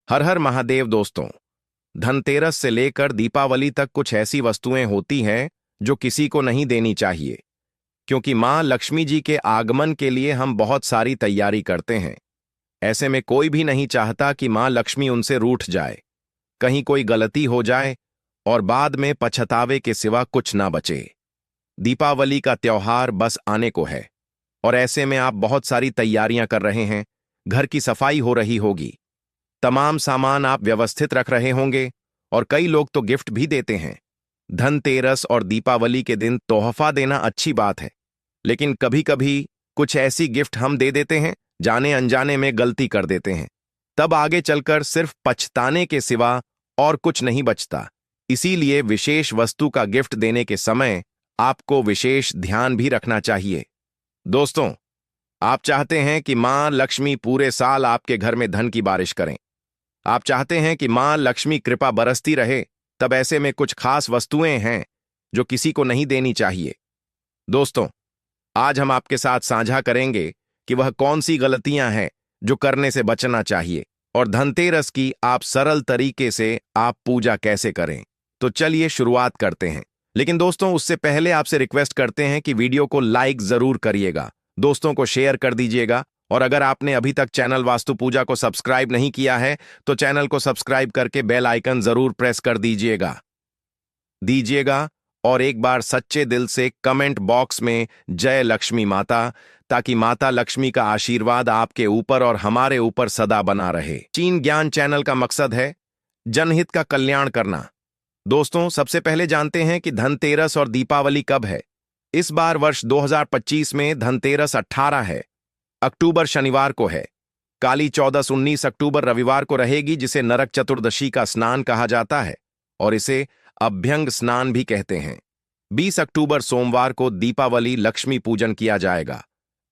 हर हर महादेव दोस्तों। धनतेरस से लेकर दीपावली तक कुछ ऐसी वस्तुएं होती हैं जो किसी को नहीं देनी चाहिए, क्योंकि मां लक्ष्मी जी के आगमन के लिए हम बहुत सारी तैयारी करते हैं। ऐसे में कोई भी नहीं चाहता कि मां लक्ष्मी उनसे रूठ जाए, कहीं कोई गलती हो जाए और बाद में पछतावे के सिवा कुछ ना बचे। दीपावली का त्योहार बस आने को है और ऐसे में आप बहुत सारी तैयारियां कर रहे हैं। घर की सफाई हो रही होगी, तमाम सामान आप व्यवस्थित रख रहे होंगे और कई लोग तो गिफ्ट भी देते हैं। धनतेरस और दीपावली के दिन तोहफा देना अच्छी बात है, लेकिन कभी कभी कुछ ऐसी गिफ्ट हम दे देते हैं, जाने अनजाने में गलती कर देते हैं। तब आगे चलकर सिर्फ पछताने के सिवा और कुछ नहीं बचता। इसीलिए विशेष वस्तु का गिफ्ट देने के समय आपको विशेष ध्यान भी रखना चाहिए। दोस्तों, आप चाहते हैं कि मां लक्ष्मी पूरे साल आपके घर में धन की बारिश करें। आप चाहते हैं कि मां लक्ष्मी कृपा बरसती रहे। तब ऐसे में कुछ खास वस्तुएं हैं जो किसी को नहीं देनी चाहिए। दोस्तों, आज हम आपके साथ साझा करेंगे कि वह कौन सी गलतियां हैं जो करने से बचना चाहिए और धनतेरस की आप सरल तरीके से आप पूजा कैसे करें। तो चलिए शुरुआत करते हैं। लेकिन दोस्तों, उससे पहले आपसे रिक्वेस्ट करते हैं कि वीडियो को लाइक जरूर करिएगा, दोस्तों को शेयर कर दीजिएगा और अगर आपने अभी तक चैनल वास्तु पूजा को सब्सक्राइब नहीं किया है तो चैनल को सब्सक्राइब करके बेल आइकन जरूर प्रेस कर दीजिएगा और एक बार सच्चे दिल से कमेंट बॉक्स में जय लक्ष्मी माता, ताकि माता लक्ष्मी का आशीर्वाद आपके ऊपर और हमारे ऊपर सदा बना रहे। चीन ज्ञान चैनल का मकसद है जनहित का कल्याण करना। दोस्तों, सबसे पहले जानते हैं कि धनतेरस और दीपावली कब है। इस बार वर्ष 2025 में धनतेरस 18 है अक्टूबर शनिवार को है। काली चौदस 19 अक्टूबर रविवार को रहेगी, जिसे नरक चतुर्दशी का स्नान कहा जाता है और इसे अभ्यंग स्नान भी कहते हैं। 20 अक्टूबर सोमवार को दीपावली लक्ष्मी पूजन किया जाएगा।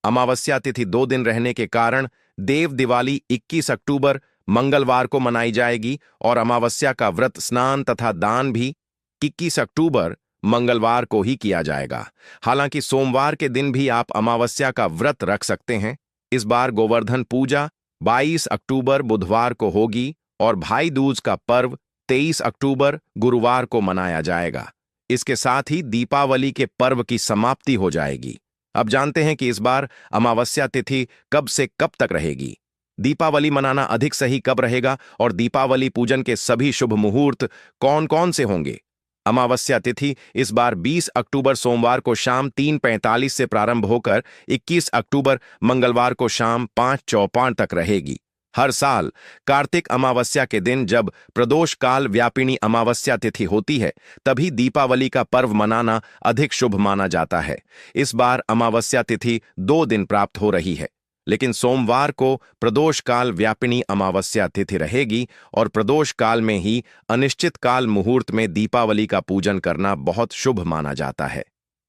अमावस्या तिथि 2 दिन रहने के कारण देव दिवाली 21 अक्टूबर मंगलवार को मनाई जाएगी और अमावस्या का व्रत स्नान तथा दान भी 21 अक्टूबर मंगलवार को ही किया जाएगा। हालांकि सोमवार के दिन भी आप अमावस्या का व्रत रख सकते हैं। इस बार गोवर्धन पूजा 22 अक्टूबर बुधवार को होगी और भाई दूज का पर्व 23 अक्टूबर गुरुवार को मनाया जाएगा। इसके साथ ही दीपावली के पर्व की समाप्ति हो जाएगी। अब जानते हैं कि इस बार अमावस्या तिथि कब से कब तक रहेगी, दीपावली मनाना अधिक सही कब रहेगा और दीपावली पूजन के सभी शुभ मुहूर्त कौन कौन से होंगे। अमावस्या तिथि इस बार 20 अक्टूबर सोमवार को शाम 3:45 से प्रारंभ होकर 21 अक्टूबर मंगलवार को शाम 5:54 तक रहेगी। हर साल कार्तिक अमावस्या के दिन जब प्रदोष काल व्यापिनी अमावस्या तिथि होती है, तभी दीपावली का पर्व मनाना अधिक शुभ माना जाता है। इस बार अमावस्या तिथि 2 दिन प्राप्त हो रही है, लेकिन सोमवार को प्रदोष काल व्यापिनी अमावस्या तिथि रहेगी और प्रदोष काल में ही अनिश्चित काल मुहूर्त में दीपावली का पूजन करना बहुत शुभ माना जाता है।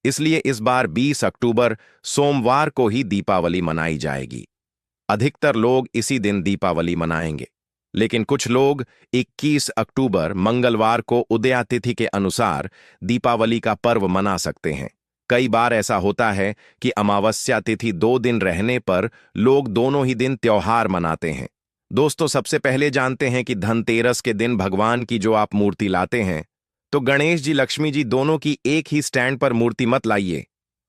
इसलिए इस बार 20 अक्टूबर सोमवार को ही दीपावली मनाई जाएगी। अधिकतर लोग इसी दिन दीपावली मनाएंगे, लेकिन कुछ लोग 21 अक्टूबर मंगलवार को उदया तिथि के अनुसार दीपावली का पर्व मना सकते हैं। कई बार ऐसा होता है कि अमावस्या तिथि 2 दिन रहने पर लोग दोनों ही दिन त्योहार मनाते हैं। दोस्तों, सबसे पहले जानते हैं कि धनतेरस के दिन भगवान की जो आप मूर्ति लाते हैं, तो गणेश जी लक्ष्मी जी दोनों की एक ही स्टैंड पर मूर्ति मत लाइए,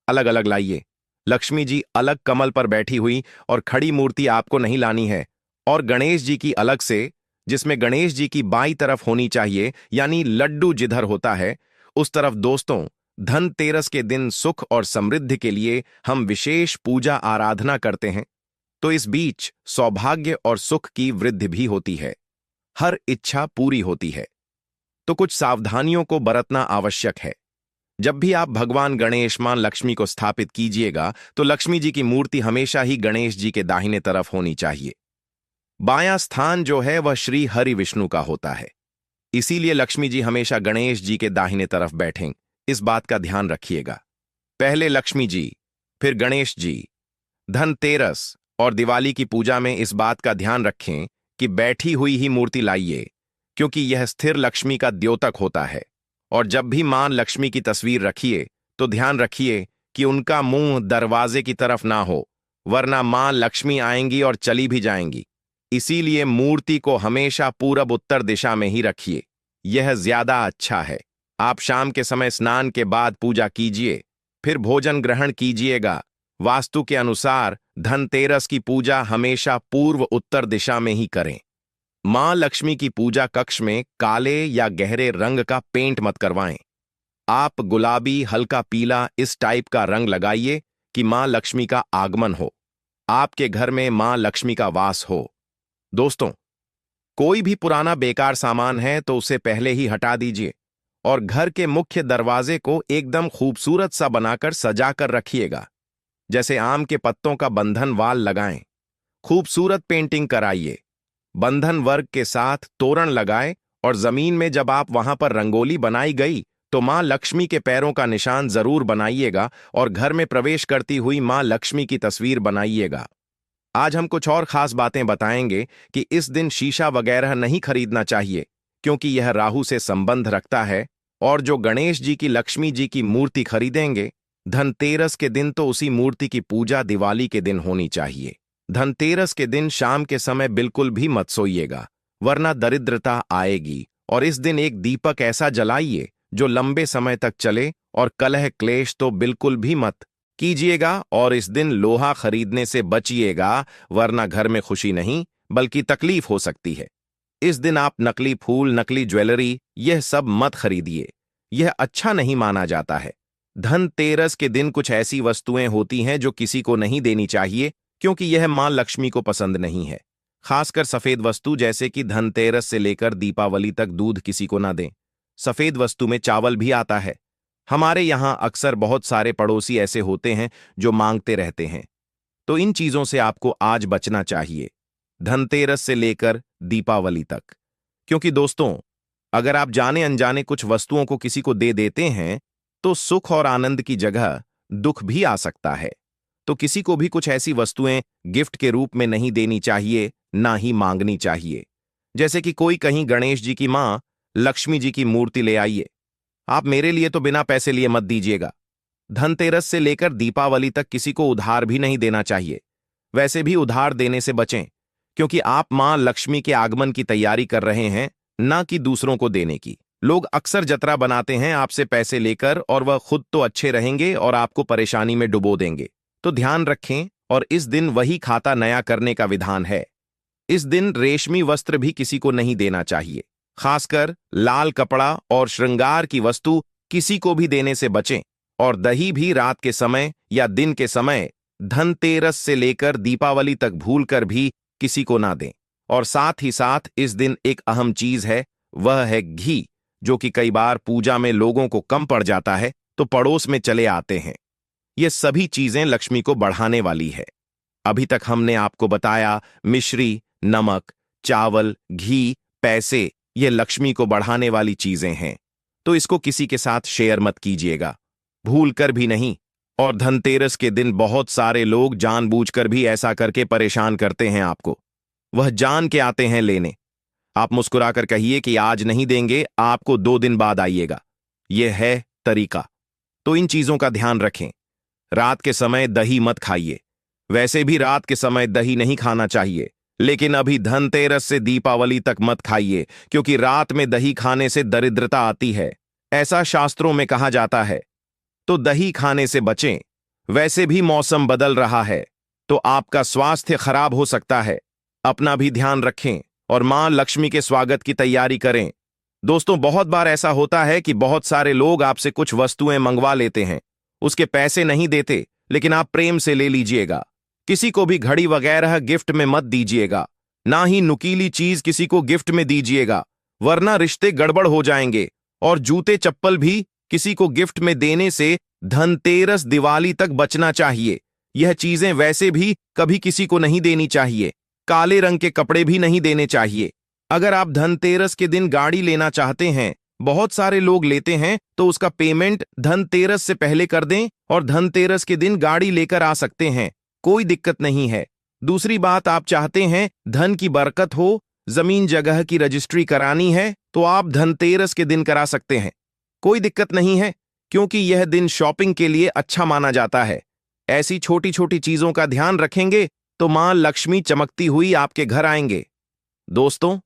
अलग अलग लाइए। लक्ष्मी जी अलग कमल पर बैठी हुई और खड़ी मूर्ति आपको नहीं लानी है, और गणेश जी की अलग से, जिसमें गणेश जी की बाईं तरफ होनी चाहिए, यानी लड्डू जिधर होता है उस तरफ। दोस्तों, धनतेरस के दिन सुख और समृद्धि के लिए हम विशेष पूजा आराधना करते हैं, तो इस बीच सौभाग्य और सुख की वृद्धि भी होती है, हर इच्छा पूरी होती है। तो कुछ सावधानियों को बरतना आवश्यक है। जब भी आप भगवान गणेश मां लक्ष्मी को स्थापित कीजिएगा तो लक्ष्मी जी की मूर्ति हमेशा ही गणेश जी के दाहिने तरफ होनी चाहिए। बायां स्थान जो है वह श्री हरि विष्णु का होता है, इसीलिए लक्ष्मी जी हमेशा गणेश जी के दाहिने तरफ बैठें। इस बात का ध्यान रखिएगा। पहले लक्ष्मी जी, फिर गणेश जी। धनतेरस और दिवाली की पूजा में इस बात का ध्यान रखें कि बैठी हुई ही मूर्ति लाइए, क्योंकि यह स्थिर लक्ष्मी का द्योतक होता है। और जब भी मां लक्ष्मी की तस्वीर रखिए तो ध्यान रखिए कि उनका मुंह दरवाजे की तरफ ना हो, वरना मां लक्ष्मी आएंगी और चली भी जाएंगी। इसीलिए मूर्ति को हमेशा पूरब उत्तर दिशा में ही रखिए, यह ज्यादा अच्छा है। आप शाम के समय स्नान के बाद पूजा कीजिए, फिर भोजन ग्रहण कीजिएगा। वास्तु के अनुसार धनतेरस की पूजा हमेशा पूर्व उत्तर दिशा में ही करें। मां लक्ष्मी की पूजा कक्ष में काले या गहरे रंग का पेंट मत करवाएं। आप गुलाबी, हल्का पीला इस टाइप का रंग लगाइए कि मां लक्ष्मी का आगमन हो, आपके घर में मां लक्ष्मी का वास हो। दोस्तों, कोई भी पुराना बेकार सामान है तो उसे पहले ही हटा दीजिए और घर के मुख्य दरवाजे को एकदम खूबसूरत सा बनाकर सजा कर रखिएगा। जैसे आम के पत्तों का बंधन वाल लगाएं, खूबसूरत पेंटिंग कराइए, बंधन वर्ग के साथ तोरण लगाएं और जमीन में जब आप वहां पर रंगोली बनाई गई तो मां लक्ष्मी के पैरों का निशान जरूर बनाइएगा और घर में प्रवेश करती हुई मां लक्ष्मी की तस्वीर बनाइएगा। आज हम कुछ और खास बातें बताएंगे कि इस दिन शीशा वगैरह नहीं खरीदना चाहिए, क्योंकि यह राहु से संबंध रखता है। और जो गणेश जी की, लक्ष्मी जी की मूर्ति खरीदेंगे, धनतेरस के दिन तो उसी मूर्ति की पूजा दिवाली के दिन होनी चाहिए। धनतेरस के दिन शाम के समय बिल्कुल भी मत सोइएगा, वरना दरिद्रता आएगी। और इस दिन एक दीपक ऐसा जलाइए जो लंबे समय तक चले, और कलह क्लेश तो बिल्कुल भी मत कीजिएगा। और इस दिन लोहा खरीदने से बचिएगा, वरना घर में खुशी नहीं बल्कि तकलीफ हो सकती है। इस दिन आप नकली फूल, नकली ज्वेलरी, यह सब मत खरीदिए, यह अच्छा नहीं माना जाता है। धनतेरस के दिन कुछ ऐसी वस्तुएं होती हैं जो किसी को नहीं देनी चाहिए, क्योंकि यह मां लक्ष्मी को पसंद नहीं है। खासकर सफेद वस्तु, जैसे कि धनतेरस से लेकर दीपावली तक दूध किसी को ना दें। सफेद वस्तु में चावल भी आता है। हमारे यहां अक्सर बहुत सारे पड़ोसी ऐसे होते हैं जो मांगते रहते हैं, तो इन चीजों से आपको आज बचना चाहिए, धनतेरस से लेकर दीपावली तक। क्योंकि दोस्तों, अगर आप जाने अनजाने कुछ वस्तुओं को किसी को दे देते हैं तो सुख और आनंद की जगह दुख भी आ सकता है। तो किसी को भी कुछ ऐसी वस्तुएं गिफ्ट के रूप में नहीं देनी चाहिए, ना ही मांगनी चाहिए। जैसे कि कोई कहीं गणेश जी की मां लक्ष्मी जी की मूर्ति ले आइए, आप मेरे लिए तो बिना पैसे लिए मत दीजिएगा। धनतेरस से लेकर दीपावली तक किसी को उधार भी नहीं देना चाहिए। वैसे भी उधार देने से बचें, क्योंकि आप मां लक्ष्मी के आगमन की तैयारी कर रहे हैं, ना कि दूसरों को देने की। लोग अक्सर जतरा बनाते हैं आपसे पैसे लेकर, और वह खुद तो अच्छे रहेंगे और आपको परेशानी में डुबो देंगे। तो ध्यान रखें। और इस दिन वही खाता नया करने का विधान है। इस दिन रेशमी वस्त्र भी किसी को नहीं देना चाहिए, खासकर लाल कपड़ा और श्रृंगार की वस्तु किसी को भी देने से बचें। और दही भी रात के समय या दिन के समय धनतेरस से लेकर दीपावली तक भूलकर भी किसी को ना दें। और साथ ही साथ इस दिन एक अहम चीज है, वह है घी, जो कि कई बार पूजा में लोगों को कम पड़ जाता है तो पड़ोस में चले आते हैं। ये सभी चीजें लक्ष्मी को बढ़ाने वाली है। अभी तक हमने आपको बताया मिश्री, नमक, चावल, घी, पैसे, ये लक्ष्मी को बढ़ाने वाली चीजें हैं, तो इसको किसी के साथ शेयर मत कीजिएगा, भूल कर भी नहीं। और धनतेरस के दिन बहुत सारे लोग जानबूझकर भी ऐसा करके परेशान करते हैं आपको। वह जान के आते हैं लेने। आप मुस्कुराकर कहिए कि आज नहीं देंगे, आपको 2 दिन बाद आइएगा। यह है तरीका। तो इन चीजों का ध्यान रखें। रात के समय दही मत खाइए। वैसे भी रात के समय दही नहीं खाना चाहिए, लेकिन अभी धनतेरस से दीपावली तक मत खाइए, क्योंकि रात में दही खाने से दरिद्रता आती है, ऐसा शास्त्रों में कहा जाता है। तो दही खाने से बचें। वैसे भी मौसम बदल रहा है, तो आपका स्वास्थ्य खराब हो सकता है। अपना भी ध्यान रखें और मां लक्ष्मी के स्वागत की तैयारी करें। दोस्तों, बहुत बार ऐसा होता है कि बहुत सारे लोग आपसे कुछ वस्तुएं मंगवा लेते हैं, उसके पैसे नहीं देते, लेकिन आप प्रेम से ले लीजिएगा। किसी को भी घड़ी वगैरह गिफ्ट में मत दीजिएगा, ना ही नुकीली चीज किसी को गिफ्ट में दीजिएगा, वरना रिश्ते गड़बड़ हो जाएंगे। और जूते चप्पल भी किसी को गिफ्ट में देने से धनतेरस, दिवाली तक बचना चाहिए। यह चीजें वैसे भी कभी किसी को नहीं देनी चाहिए। काले रंग के कपड़े भी नहीं देने चाहिए। अगर आप धनतेरस के दिन गाड़ी लेना चाहते हैं, बहुत सारे लोग लेते हैं, तो उसका पेमेंट धनतेरस से पहले कर दें और धनतेरस के दिन गाड़ी लेकर आ सकते हैं, कोई दिक्कत नहीं है। दूसरी बात, आप चाहते हैं धन की बरकत हो, जमीन जगह की रजिस्ट्री करानी है, तो आप धनतेरस के दिन करा सकते हैं, कोई दिक्कत नहीं है, क्योंकि यह दिन शॉपिंग के लिए अच्छा माना जाता है। ऐसी छोटी छोटी चीजों का ध्यान रखेंगे तो मां लक्ष्मी चमकती हुई आपके घर आएंगे। दोस्तों,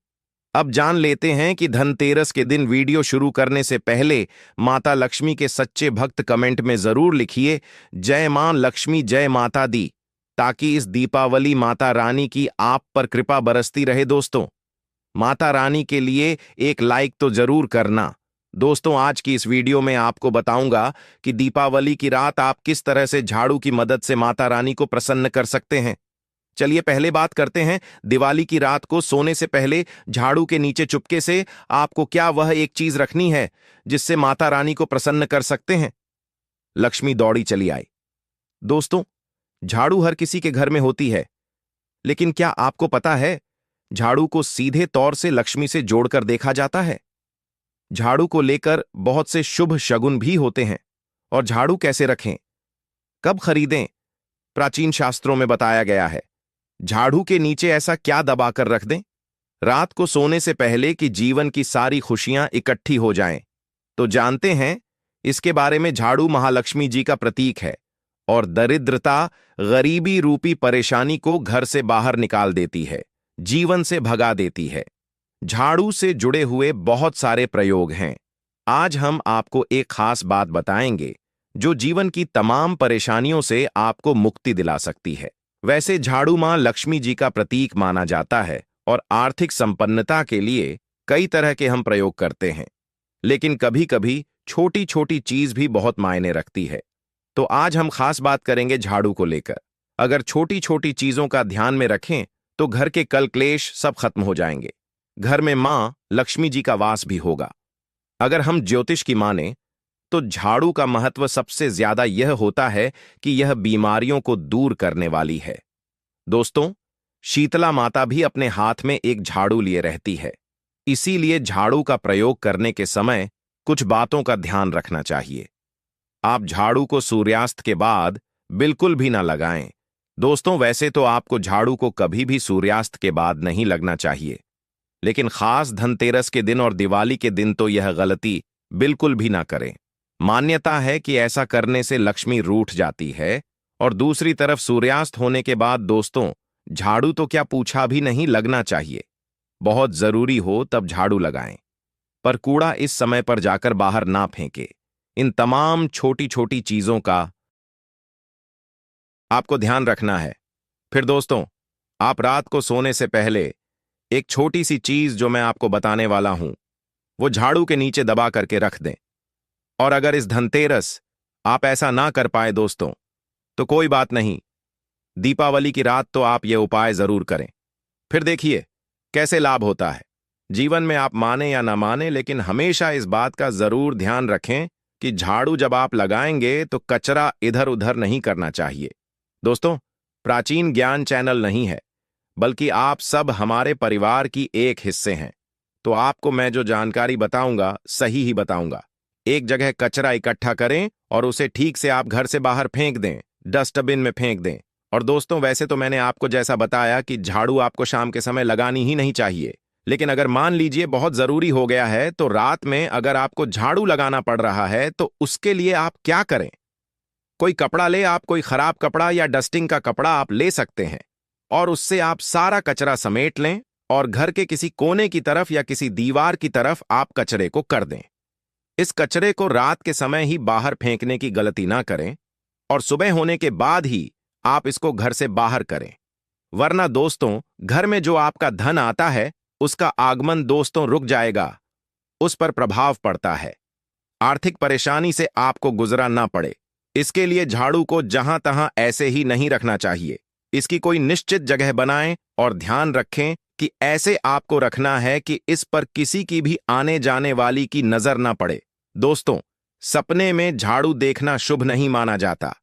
अब जान लेते हैं कि धनतेरस के दिन वीडियो शुरू करने से पहले माता लक्ष्मी के सच्चे भक्त कमेंट में जरूर लिखिए जय मां लक्ष्मी, जय माता दी, ताकि इस दीपावली माता रानी की आप पर कृपा बरसती रहे। दोस्तों, माता रानी के लिए एक लाइक तो जरूर करना। दोस्तों, आज की इस वीडियो में आपको बताऊंगा कि दीपावली की रात आप किस तरह से झाड़ू की मदद से माता रानी को प्रसन्न कर सकते हैं। चलिए पहले बात करते हैं दिवाली की रात को सोने से पहले झाड़ू के नीचे चुपके से आपको क्या वह एक चीज रखनी है जिससे माता रानी को प्रसन्न कर सकते हैं। लक्ष्मी दौड़ी चली आई। दोस्तों, झाड़ू हर किसी के घर में होती है, लेकिन क्या आपको पता है झाड़ू को सीधे तौर से लक्ष्मी से जोड़कर देखा जाता है। झाड़ू को लेकर बहुत से शुभ शगुन भी होते हैं। और झाड़ू कैसे रखें, कब खरीदें, प्राचीन शास्त्रों में बताया गया है। झाड़ू के नीचे ऐसा क्या दबाकर रख दें रात को सोने से पहले कि जीवन की सारी खुशियां इकट्ठी हो जाएं। तो जानते हैं इसके बारे में। झाड़ू महालक्ष्मी जी का प्रतीक है और दरिद्रता, गरीबी रूपी परेशानी को घर से बाहर निकाल देती है, जीवन से भगा देती है। झाड़ू से जुड़े हुए बहुत सारे प्रयोग हैं। आज हम आपको एक खास बात बताएंगे जो जीवन की तमाम परेशानियों से आपको मुक्ति दिला सकती है। वैसे झाड़ू मां लक्ष्मी जी का प्रतीक माना जाता है और आर्थिक संपन्नता के लिए कई तरह के हम प्रयोग करते हैं, लेकिन कभी कभी छोटी छोटी चीज भी बहुत मायने रखती है। तो आज हम खास बात करेंगे झाड़ू को लेकर। अगर छोटी छोटी चीजों का ध्यान में रखें तो घर के कल क्लेश सब खत्म हो जाएंगे। घर में मां लक्ष्मी जी का वास भी होगा। अगर हम ज्योतिष की माने तो झाड़ू का महत्व सबसे ज्यादा यह होता है कि यह बीमारियों को दूर करने वाली है। दोस्तों, शीतला माता भी अपने हाथ में एक झाड़ू लिए रहती है। इसीलिए झाड़ू का प्रयोग करने के समय कुछ बातों का ध्यान रखना चाहिए। आप झाड़ू को सूर्यास्त के बाद बिल्कुल भी ना लगाएं। दोस्तों, वैसे तो आपको झाड़ू को कभी भी सूर्यास्त के बाद नहीं लगना चाहिए, लेकिन खास धनतेरस के दिन और दिवाली के दिन तो यह गलती बिल्कुल भी ना करें। मान्यता है कि ऐसा करने से लक्ष्मी रूठ जाती है। और दूसरी तरफ सूर्यास्त होने के बाद दोस्तों, झाड़ू तो क्या पूछा भी नहीं लगना चाहिए। बहुत जरूरी हो तब झाड़ू लगाएं, पर कूड़ा इस समय पर जाकर बाहर ना फेंके। इन तमाम छोटी छोटी चीजों का आपको ध्यान रखना है। फिर दोस्तों, आप रात को सोने से पहले एक छोटी सी चीज जो मैं आपको बताने वाला हूं वो झाड़ू के नीचे दबा करके रख दें। और अगर इस धनतेरस आप ऐसा ना कर पाए दोस्तों, तो कोई बात नहीं, दीपावली की रात तो आप ये उपाय जरूर करें। फिर देखिए कैसे लाभ होता है। जीवन में आप माने या ना माने, लेकिन हमेशा इस बात का जरूर ध्यान रखें कि झाड़ू जब आप लगाएंगे तो कचरा इधर उधर नहीं करना चाहिए। दोस्तों, प्राचीन ज्ञान चैनल नहीं है, बल्कि आप सब हमारे परिवार की एक हिस्से हैं। तो आपको मैं जो जानकारी बताऊंगा सही ही बताऊंगा। एक जगह कचरा इकट्ठा करें और उसे ठीक से आप घर से बाहर फेंक दें, डस्टबिन में फेंक दें। और दोस्तों, वैसे तो मैंने आपको जैसा बताया कि झाड़ू आपको शाम के समय लगानी ही नहीं चाहिए, लेकिन अगर मान लीजिए बहुत जरूरी हो गया है तो रात में अगर आपको झाड़ू लगाना पड़ रहा है तो उसके लिए आप क्या करें। कोई कपड़ा ले, आप कोई खराब कपड़ा या डस्टिंग का कपड़ा आप ले सकते हैं और उससे आप सारा कचरा समेट लें और घर के किसी कोने की तरफ या किसी दीवार की तरफ आप कचरे को कर दें। इस कचरे को रात के समय ही बाहर फेंकने की गलती ना करें और सुबह होने के बाद ही आप इसको घर से बाहर करें, वरना दोस्तों घर में जो आपका धन आता है उसका आगमन दोस्तों रुक जाएगा, उस पर प्रभाव पड़ता है। आर्थिक परेशानी से आपको गुजरा ना पड़े, इसके लिए झाड़ू को जहां तहां ऐसे ही नहीं रखना चाहिए। इसकी कोई निश्चित जगह बनाएं और ध्यान रखें कि ऐसे आपको रखना है कि इस पर किसी की भी आने जाने वाली की नजर ना पड़े। दोस्तों, सपने में झाड़ू देखना शुभ नहीं माना जाता।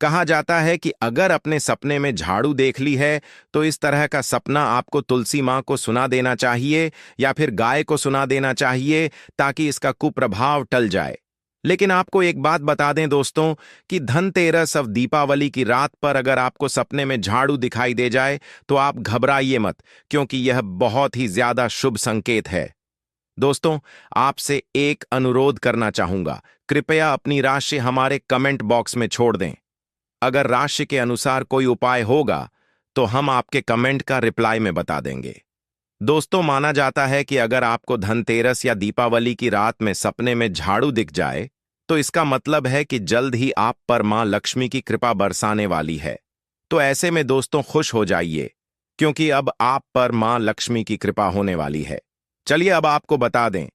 कहा जाता है कि अगर अपने सपने में झाड़ू देख ली है तो इस तरह का सपना आपको तुलसी मां को सुना देना चाहिए या फिर गाय को सुना देना चाहिए, ताकि इसका कुप्रभाव टल जाए। लेकिन आपको एक बात बता दें दोस्तों कि धनतेरस और दीपावली की रात पर अगर आपको सपने में झाड़ू दिखाई दे जाए तो आप घबराइए मत, क्योंकि यह बहुत ही ज्यादा शुभ संकेत है। दोस्तों, आपसे एक अनुरोध करना चाहूंगा, कृपया अपनी राशि हमारे कमेंट बॉक्स में छोड़ दें। अगर राशि के अनुसार कोई उपाय होगा तो हम आपके कमेंट का रिप्लाई में बता देंगे। दोस्तों, माना जाता है कि अगर आपको धनतेरस या दीपावली की रात में सपने में झाड़ू दिख जाए, तो इसका मतलब है कि जल्द ही आप पर मां लक्ष्मी की कृपा बरसाने वाली है। तो ऐसे में दोस्तों खुश हो जाइए, क्योंकि अब आप पर मां लक्ष्मी की कृपा होने वाली है। चलिए अब आपको बता दें,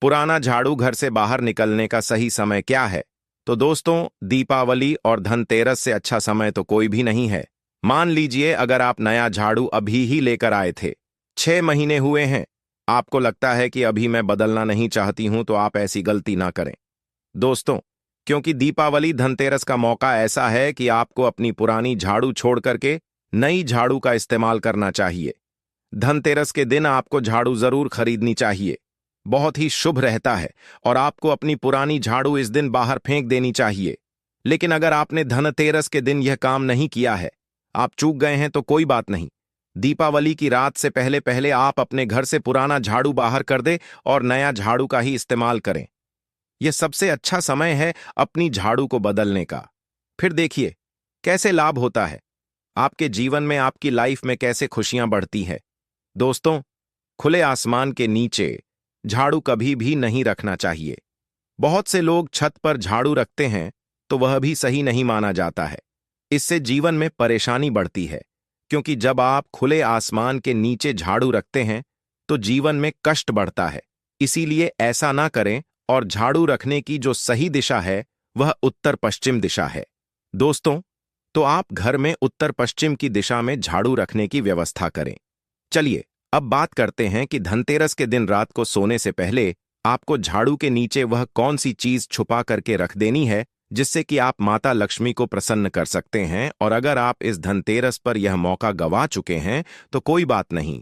पुराना झाड़ू घर से बाहर निकलने का सही समय क्या है। तो दोस्तों, दीपावली और धनतेरस से अच्छा समय तो कोई भी नहीं है। मान लीजिए अगर आप नया झाड़ू अभी ही लेकर आए थे, 6 महीने हुए हैं, आपको लगता है कि अभी मैं बदलना नहीं चाहती हूं, तो आप ऐसी गलती ना करें दोस्तों, क्योंकि दीपावली धनतेरस का मौका ऐसा है कि आपको अपनी पुरानी झाड़ू छोड़ करके नई झाड़ू का इस्तेमाल करना चाहिए। धनतेरस के दिन आपको झाड़ू जरूर खरीदनी चाहिए, बहुत ही शुभ रहता है, और आपको अपनी पुरानी झाड़ू इस दिन बाहर फेंक देनी चाहिए। लेकिन अगर आपने धनतेरस के दिन यह काम नहीं किया है, आप चूक गए हैं, तो कोई बात नहीं। दीपावली की रात से पहले पहले आप अपने घर से पुराना झाड़ू बाहर कर दे और नया झाड़ू का ही इस्तेमाल करें। यह सबसे अच्छा समय है अपनी झाड़ू को बदलने का। फिर देखिए कैसे लाभ होता है आपके जीवन में, आपकी लाइफ में कैसे खुशियां बढ़ती है। दोस्तों, खुले आसमान के नीचे झाड़ू कभी भी नहीं रखना चाहिए। बहुत से लोग छत पर झाड़ू रखते हैं, तो वह भी सही नहीं माना जाता है। इससे जीवन में परेशानी बढ़ती है, क्योंकि जब आप खुले आसमान के नीचे झाड़ू रखते हैं तो जीवन में कष्ट बढ़ता है। इसीलिए ऐसा ना करें, और झाड़ू रखने की जो सही दिशा है वह उत्तर पश्चिम दिशा है। दोस्तों, तो आप घर में उत्तर पश्चिम की दिशा में झाड़ू रखने की व्यवस्था करें। चलिए अब बात करते हैं कि धनतेरस के दिन रात को सोने से पहले आपको झाड़ू के नीचे वह कौन सी चीज छुपा करके रख देनी है, जिससे कि आप माता लक्ष्मी को प्रसन्न कर सकते हैं। और अगर आप इस धनतेरस पर यह मौका गंवा चुके हैं, तो कोई बात नहीं,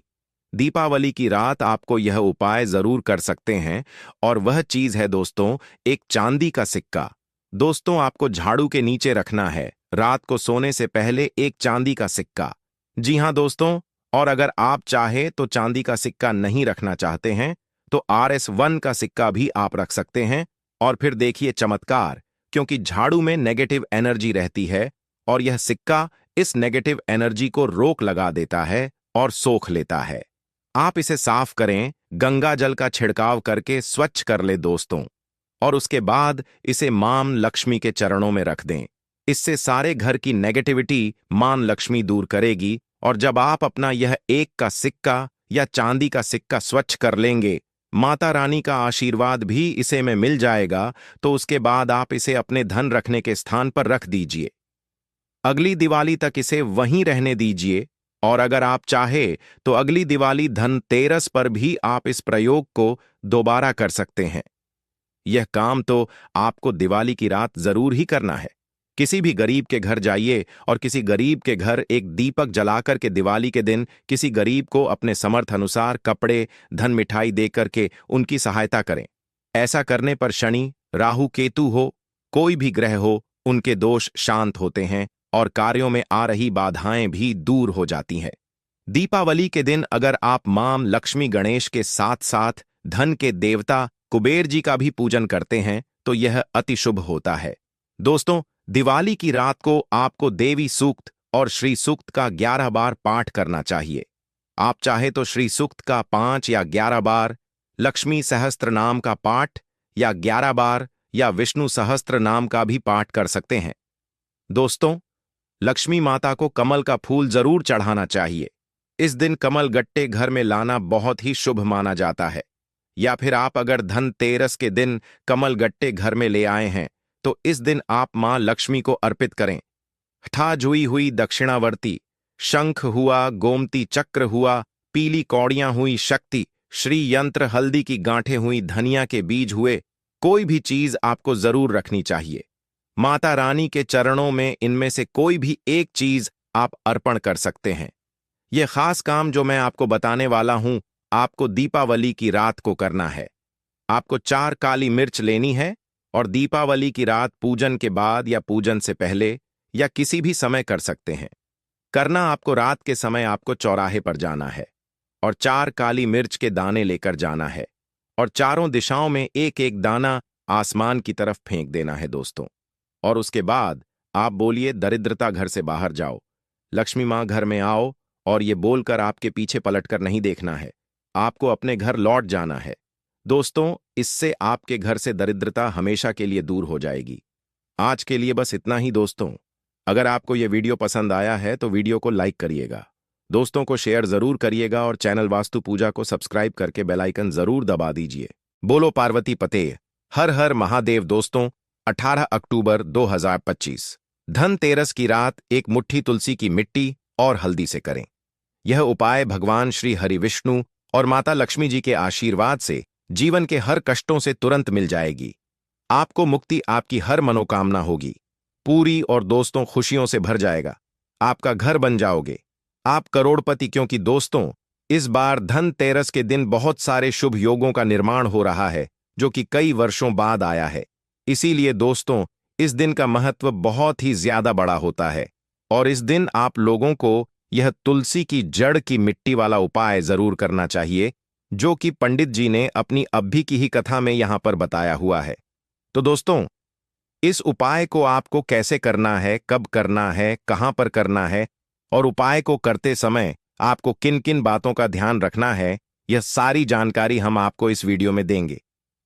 दीपावली की रात आपको यह उपाय जरूर कर सकते हैं। और वह चीज है दोस्तों, एक चांदी का सिक्का। दोस्तों, आपको झाड़ू के नीचे रखना है रात को सोने से पहले एक चांदी का सिक्का। जी हां दोस्तों, और अगर आप चाहे तो चांदी का सिक्का नहीं रखना चाहते हैं, तो RS1 का सिक्का भी आप रख सकते हैं। और फिर देखिए चमत्कार, क्योंकि झाड़ू में नेगेटिव एनर्जी रहती है, और यह सिक्का इस नेगेटिव एनर्जी को रोक लगा देता है और सोख लेता है। आप इसे साफ करें, गंगा जल का छिड़काव करके स्वच्छ कर ले दोस्तों, और उसके बाद इसे मां लक्ष्मी के चरणों में रख दें। इससे सारे घर की नेगेटिविटी मां लक्ष्मी दूर करेगी। और जब आप अपना यह एक का सिक्का या चांदी का सिक्का स्वच्छ कर लेंगे, माता रानी का आशीर्वाद भी इसे में मिल जाएगा, तो उसके बाद आप इसे अपने धन रखने के स्थान पर रख दीजिए। अगली दिवाली तक इसे वहीं रहने दीजिए, और अगर आप चाहे तो अगली दिवाली धनतेरस पर भी आप इस प्रयोग को दोबारा कर सकते हैं। यह काम तो आपको दिवाली की रात जरूर ही करना है। किसी भी गरीब के घर जाइए और किसी गरीब के घर एक दीपक जलाकर के दिवाली के दिन किसी गरीब को अपने समर्थ अनुसार कपड़े, धन, मिठाई दे करके उनकी सहायता करें। ऐसा करने पर शनि, राहु, केतु हो, कोई भी ग्रह हो, उनके दोष शांत होते हैं और कार्यों में आ रही बाधाएं भी दूर हो जाती हैं। दीपावली के दिन अगर आप मां लक्ष्मी, गणेश के साथ साथ धन के देवता कुबेर जी का भी पूजन करते हैं, तो यह अति शुभ होता है। दोस्तों, दिवाली की रात को आपको देवी सूक्त और श्री सूक्त का 11 बार पाठ करना चाहिए। आप चाहे तो श्री सूक्त का 5 या 11 बार, लक्ष्मी सहस्त्र नाम का पाठ या 11 बार, या विष्णु सहस्त्र नाम का भी पाठ कर सकते हैं। दोस्तों, लक्ष्मी माता को कमल का फूल जरूर चढ़ाना चाहिए। इस दिन कमल गट्टे घर में लाना बहुत ही शुभ माना जाता है। या फिर आप अगर धनतेरस के दिन कमल गट्टे घर में ले आए हैं, तो इस दिन आप मां लक्ष्मी को अर्पित करें। ठा जुई हुई दक्षिणावर्ती, शंख हुआ, गोमती चक्र हुआ, पीली कौड़ियां हुई शक्ति, श्री यंत्र, हल्दी की गांठें हुई, धनिया के बीज हुए, कोई भी चीज आपको जरूर रखनी चाहिए। माता रानी के चरणों में इनमें से कोई भी एक चीज आप अर्पण कर सकते हैं। यह खास काम जो मैं आपको बताने वाला हूं, आपको दीपावली की रात को करना है। आपको 4 काली मिर्च लेनी है, और दीपावली की रात पूजन के बाद या पूजन से पहले या किसी भी समय कर सकते हैं। करना आपको रात के समय आपको चौराहे पर जाना है और 4 काली मिर्च के दाने लेकर जाना है, और चारों दिशाओं में एक एक दाना आसमान की तरफ फेंक देना है दोस्तों। और उसके बाद आप बोलिए, दरिद्रता घर से बाहर जाओ, लक्ष्मी माँ घर में आओ, और ये बोलकर आपके पीछे पलटकर नहीं देखना है। आपको अपने घर लौट जाना है। दोस्तों, इससे आपके घर से दरिद्रता हमेशा के लिए दूर हो जाएगी। आज के लिए बस इतना ही दोस्तों। अगर आपको यह वीडियो पसंद आया है तो वीडियो को लाइक करिएगा, दोस्तों को शेयर जरूर करिएगा और चैनल वास्तु पूजा को सब्सक्राइब करके बेल आइकन जरूर दबा दीजिए। बोलो पार्वती पते, हर हर महादेव। दोस्तों, 18 अक्टूबर 2025 धनतेरस की रात एक मुट्ठी तुलसी की मिट्टी और हल्दी से करें। यह उपाय भगवान श्री हरि विष्णु और माता लक्ष्मी जी के आशीर्वाद से जीवन के हर कष्टों से तुरंत मिल जाएगी। आपको मुक्ति, आपकी हर मनोकामना होगी पूरी, और दोस्तों खुशियों से भर जाएगा। आपका घर बन जाओगे, आप करोड़पति। क्योंकि दोस्तों, इस बार धनतेरस के दिन बहुत सारे शुभ योगों का निर्माण हो रहा है, जो कि कई वर्षों बाद आया है। इसीलिए दोस्तों, इस दिन का महत्व बहुत ही ज्यादा बड़ा होता है, और इस दिन आप लोगों को यह तुलसी की जड़ की मिट्टी वाला उपाय जरूर करना चाहिए, जो कि पंडित जी ने अपनी अभी की ही कथा में यहां पर बताया हुआ है। तो दोस्तों, इस उपाय को आपको कैसे करना है, कब करना है, कहां पर करना है, और उपाय को करते समय आपको किन किन बातों का ध्यान रखना है, यह सारी जानकारी हम आपको इस वीडियो में देंगे।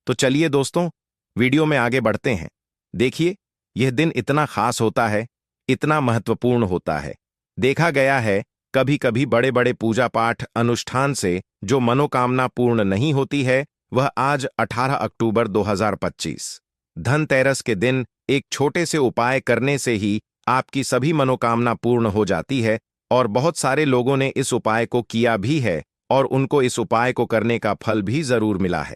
तो चलिए दोस्तों, वीडियो में आगे बढ़ते हैं। देखिए, यह दिन इतना खास होता है, इतना महत्वपूर्ण होता है। देखा गया है, कभी कभी बड़े बड़े पूजा पाठ अनुष्ठान से जो मनोकामना पूर्ण नहीं होती है, वह आज 18 अक्टूबर 2025 धनतेरस के दिन एक छोटे से उपाय करने से ही आपकी सभी मनोकामना पूर्ण हो जाती है। और बहुत सारे लोगों ने इस उपाय को किया भी है, और उनको इस उपाय को करने का फल भी जरूर मिला है।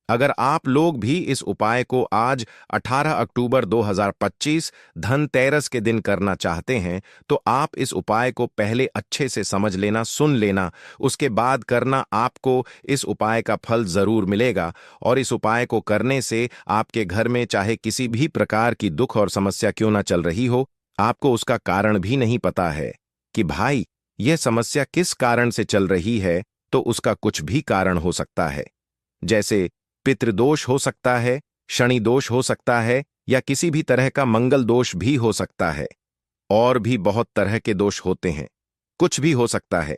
अगर आप लोग भी इस उपाय को आज 18 अक्टूबर 2025 धनतेरस के दिन करना चाहते हैं, तो आप इस उपाय को पहले अच्छे से समझ लेना, सुन लेना, उसके बाद करना। आपको इस उपाय का फल जरूर मिलेगा, और इस उपाय को करने से आपके घर में चाहे किसी भी प्रकार की दुख और समस्या क्यों ना चल रही हो, आपको उसका कारण भी नहीं पता है कि भाई यह समस्या किस कारण से चल रही है, तो उसका कुछ भी कारण हो सकता है। जैसे पितृदोष हो सकता है, शनि दोष हो सकता है, या किसी भी तरह का मंगल दोष भी हो सकता है। और भी बहुत तरह के दोष होते हैं, कुछ भी हो सकता है।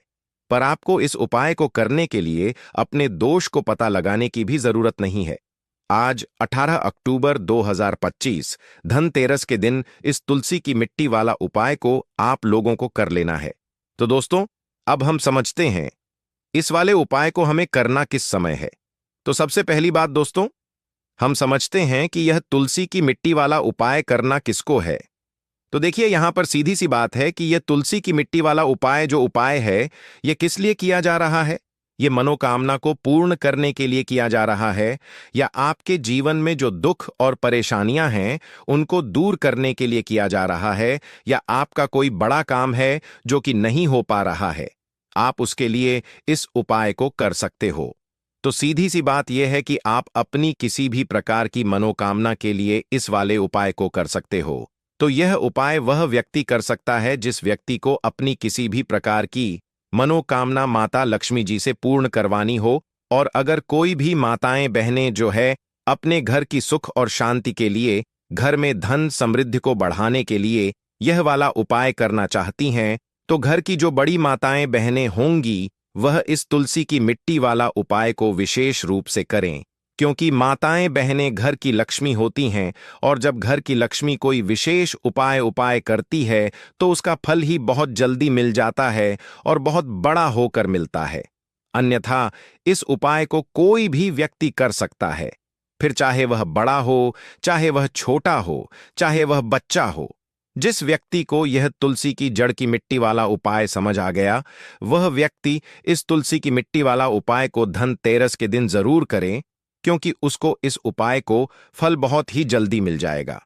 पर आपको इस उपाय को करने के लिए अपने दोष को पता लगाने की भी जरूरत नहीं है। आज 18 अक्टूबर 2025 धनतेरस के दिन इस तुलसी की मिट्टी वाला उपाय को आप लोगों को कर लेना है। तो दोस्तों, अब हम समझते हैं इस वाले उपाय को हमें करना किस समय है। तो सबसे पहली बात दोस्तों, हम समझते हैं कि यह तुलसी की मिट्टी वाला उपाय करना किसको है। तो देखिए, यहां पर सीधी सी बात है कि यह तुलसी की मिट्टी वाला उपाय जो उपाय है, यह किस लिए किया जा रहा है। यह मनोकामना को पूर्ण करने के लिए किया जा रहा है, या आपके जीवन में जो दुख और परेशानियां हैं उनको दूर करने के लिए किया जा रहा है, या आपका कोई बड़ा काम है जो कि नहीं हो पा रहा है, आप उसके लिए इस उपाय को कर सकते हो। तो सीधी सी बात यह है कि आप अपनी किसी भी प्रकार की मनोकामना के लिए इस वाले उपाय को कर सकते हो। तो यह उपाय वह व्यक्ति कर सकता है जिस व्यक्ति को अपनी किसी भी प्रकार की मनोकामना माता लक्ष्मी जी से पूर्ण करवानी हो। और अगर कोई भी माताएं बहनें जो है अपने घर की सुख और शांति के लिए, घर में धन समृद्धि को बढ़ाने के लिए यह वाला उपाय करना चाहती हैं, तो घर की जो बड़ी माताएं बहनें होंगी वह इस तुलसी की मिट्टी वाला उपाय को विशेष रूप से करें। क्योंकि माताएं बहनें घर की लक्ष्मी होती हैं, और जब घर की लक्ष्मी कोई विशेष उपाय करती है तो उसका फल ही बहुत जल्दी मिल जाता है, और बहुत बड़ा होकर मिलता है। अन्यथा इस उपाय को कोई भी व्यक्ति कर सकता है, फिर चाहे वह बड़ा हो, चाहे वह छोटा हो, चाहे वह बच्चा हो। जिस व्यक्ति को यह तुलसी की जड़ की मिट्टी वाला उपाय समझ आ गया, वह व्यक्ति इस तुलसी की मिट्टी वाला उपाय को धनतेरस के दिन जरूर करें, क्योंकि उसको इस उपाय को फल बहुत ही जल्दी मिल जाएगा।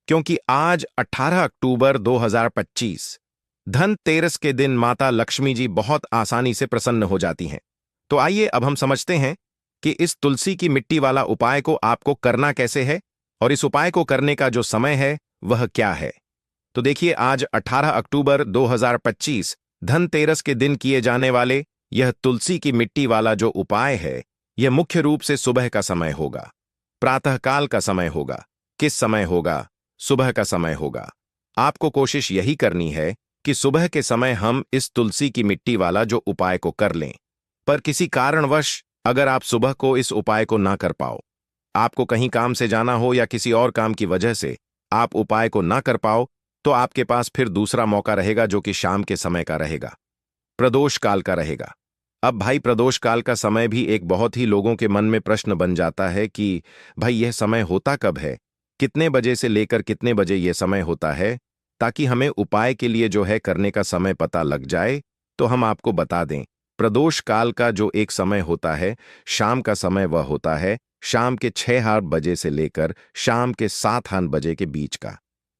क्योंकि आज 18 अक्टूबर 2025 धनतेरस के दिन माता लक्ष्मी जी बहुत आसानी से प्रसन्न हो जाती हैं। तो आइए अब हम समझते हैं कि इस तुलसी की मिट्टी वाला उपाय को आपको करना कैसे है, और इस उपाय को करने का जो समय है वह क्या है। तो देखिए, आज 18 अक्टूबर 2025 धनतेरस के दिन किए जाने वाले यह तुलसी की मिट्टी वाला जो उपाय है, यह मुख्य रूप से सुबह का समय होगा, प्रातःकाल का समय होगा। किस समय होगा? सुबह का समय होगा। आपको कोशिश यही करनी है कि सुबह के समय हम इस तुलसी की मिट्टी वाला जो उपाय को कर लें। पर किसी कारणवश अगर आप सुबह को इस उपाय को ना कर पाओ, आपको कहीं काम से जाना हो या किसी और काम की वजह से आप उपाय को ना कर पाओ, तो आपके पास फिर दूसरा मौका रहेगा जो कि शाम के समय का रहेगा, प्रदोष काल का रहेगा। अब भाई प्रदोष काल का समय भी एक बहुत ही लोगों के मन में प्रश्न बन जाता है कि भाई यह समय होता कब है, कितने बजे से लेकर कितने बजे यह समय होता है, ताकि हमें उपाय के लिए जो है करने का समय पता लग जाए। तो हम आपको बता दें, प्रदोष काल का जो एक समय होता है, शाम का समय वह होता है शाम के 6 बजे से लेकर शाम के 7 बजे के बीच का।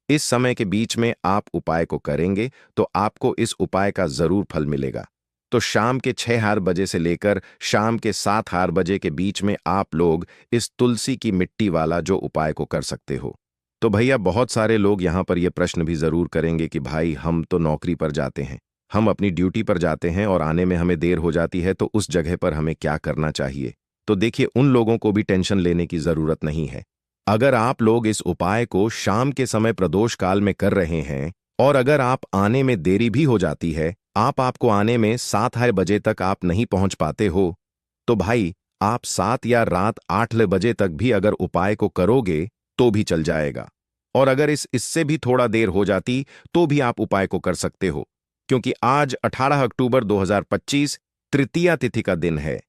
इस समय के बीच में आप उपाय को करेंगे तो आपको इस उपाय का जरूर फल मिलेगा। तो शाम के 6 बजे से लेकर शाम के 7 बजे के बीच में आप लोग इस तुलसी की मिट्टी वाला जो उपाय को कर सकते हो। तो भैया बहुत सारे लोग यहाँ पर यह प्रश्न भी जरूर करेंगे कि भाई हम तो नौकरी पर जाते हैं, हम अपनी ड्यूटी पर जाते हैं और आने में हमें देर हो जाती है, तो उस जगह पर हमें क्या करना चाहिए। तो देखिए, उन लोगों को भी टेंशन लेने की जरूरत नहीं है। अगर आप लोग इस उपाय को शाम के समय प्रदोष काल में कर रहे हैं और अगर आप आने में देरी भी हो जाती है, आपको आने में 7 बजे तक आप नहीं पहुंच पाते हो, तो भाई आप 7 या रात 8 बजे तक भी अगर उपाय को करोगे तो भी चल जाएगा। और अगर इससे भी थोड़ा देर हो जाती तो भी आप उपाय को कर सकते हो, क्योंकि आज 18 अक्टूबर 2025 तृतीया तिथि का दिन है।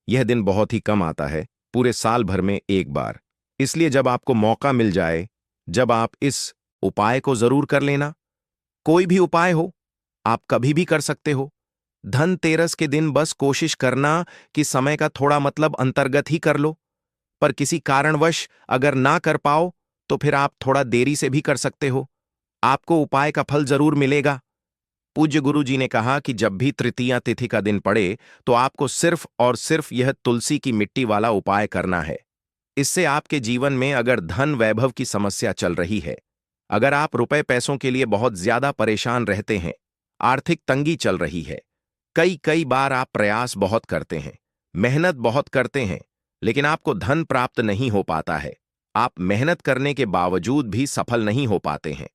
यह दिन बहुत ही कम आता है, पूरे साल भर में एक बार। इसलिए जब आपको मौका मिल जाए, जब आप इस उपाय को जरूर कर लेना। कोई भी उपाय हो, आप कभी भी कर सकते हो। धनतेरस के दिन बस कोशिश करना कि समय का थोड़ा मतलब अंतर्गत ही कर लो। पर किसी कारणवश अगर ना कर पाओ तो फिर आप थोड़ा देरी से भी कर सकते हो, आपको उपाय का फल जरूर मिलेगा। पूज्य गुरु जी ने कहा कि जब भी तृतीया तिथि का दिन पड़े तो आपको सिर्फ और सिर्फ यह तुलसी की मिट्टी वाला उपाय करना है। इससे आपके जीवन में अगर धन वैभव की समस्या चल रही है, अगर आप रुपए पैसों के लिए बहुत ज्यादा परेशान रहते हैं, आर्थिक तंगी चल रही है, कई कई बार आप प्रयास बहुत करते हैं, मेहनत बहुत करते हैं, लेकिन आपको धन प्राप्त नहीं हो पाता है, आप मेहनत करने के बावजूद भी सफल नहीं हो पाते हैं,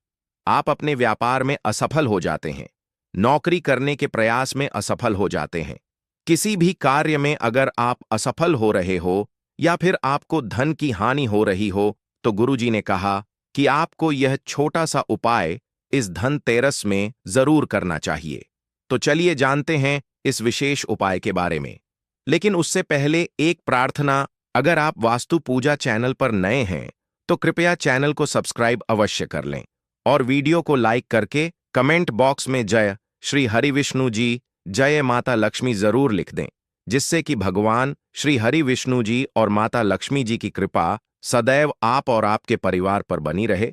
आप अपने व्यापार में असफल हो जाते हैं, नौकरी करने के प्रयास में असफल हो जाते हैं, किसी भी कार्य में अगर आप असफल हो रहे हो या फिर आपको धन की हानि हो रही हो, तो गुरुजी ने कहा कि आपको यह छोटा सा उपाय इस धनतेरस में जरूर करना चाहिए। तो चलिए जानते हैं इस विशेष उपाय के बारे में। लेकिन उससे पहले एक प्रार्थना, अगर आप वास्तु पूजा चैनल पर नए हैं तो कृपया चैनल को सब्सक्राइब अवश्य कर लें और वीडियो को लाइक करके कमेंट बॉक्स में जय श्री हरि विष्णु जी, जय माता लक्ष्मी जरूर लिख दें, जिससे कि भगवान श्री हरि विष्णु जी और माता लक्ष्मी जी की कृपा सदैव आप और आपके परिवार पर बनी रहे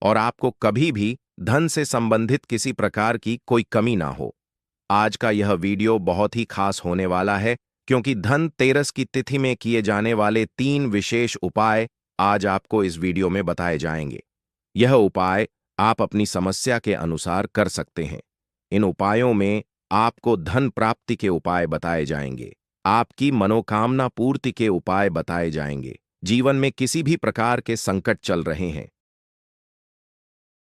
और आपको कभी भी धन से संबंधित किसी प्रकार की कोई कमी ना हो। आज का यह वीडियो बहुत ही खास होने वाला है, क्योंकि धनतेरस की तिथि में किए जाने वाले 3 विशेष उपाय आज आपको इस वीडियो में बताए जाएंगे। यह उपाय आप अपनी समस्या के अनुसार कर सकते हैं। इन उपायों में आपको धन प्राप्ति के उपाय बताए जाएंगे, आपकी मनोकामना पूर्ति के उपाय बताए जाएंगे। जीवन में किसी भी प्रकार के संकट चल रहे हैं,